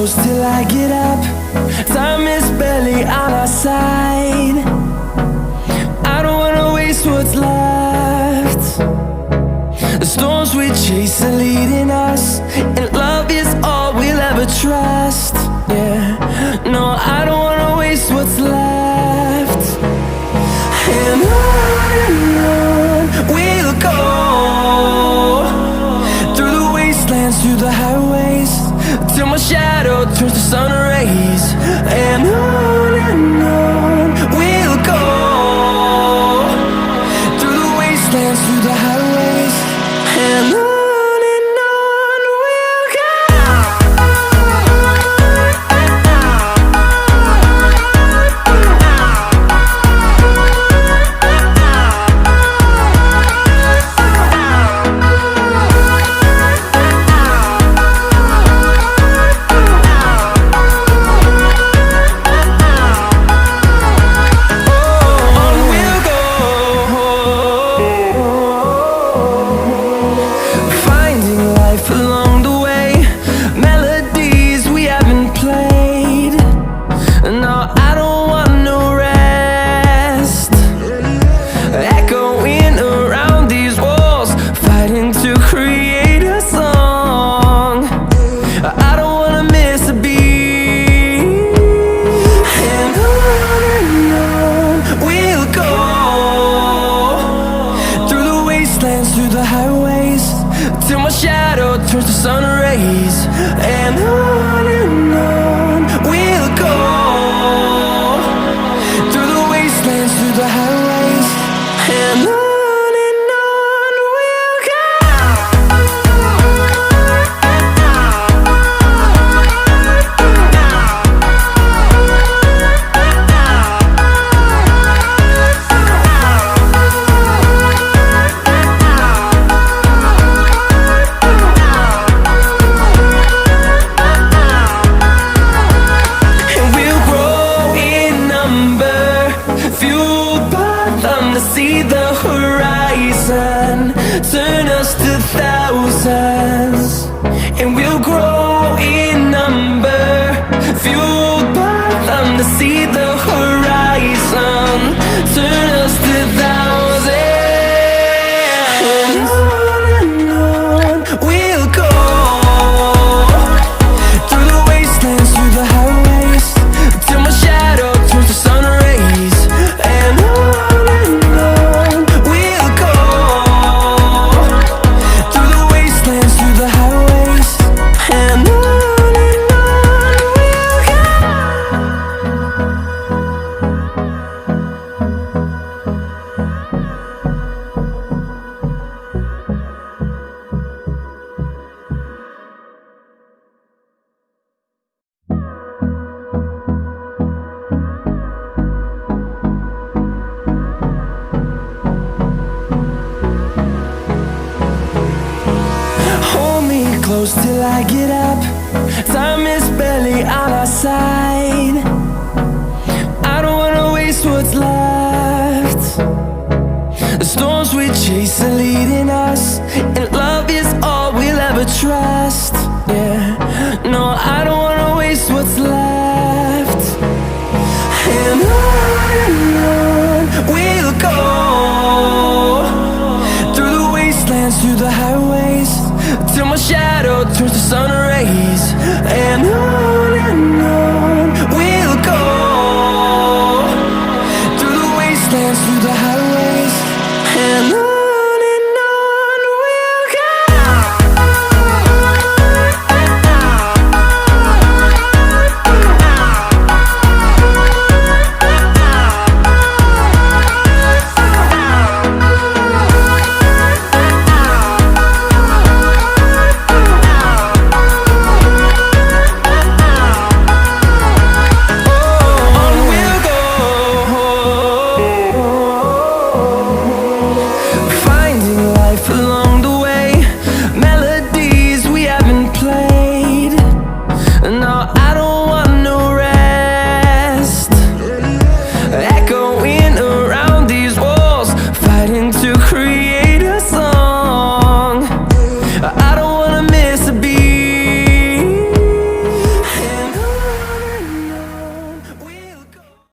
close till I get up. Time is barely on our side. I don't wanna waste what's left. The storms we chase are leading us, and love is all we'll ever trust. Yeah, no, I don't wanna waste what's left. And on we'll go, through the wastelands, through the highways, till my shadow turns to sun rays. And on we'll go, through the wastelands, through the highways, and on we'll go. Through the highways, till my shadow turns to sun rays. And on we'll go, through the wastelands, through the highways, and on we'll go. See the horizon, turn us to thousands, and we'll grow in number, fueled by them to see the horizon, turn us to thousands. And on we'll go, through the wastelands, through the highways, till my shadow turns to sun rays. And close till I get up. Time is barely on our side. I don't wanna waste what's left. The storms we chase are leading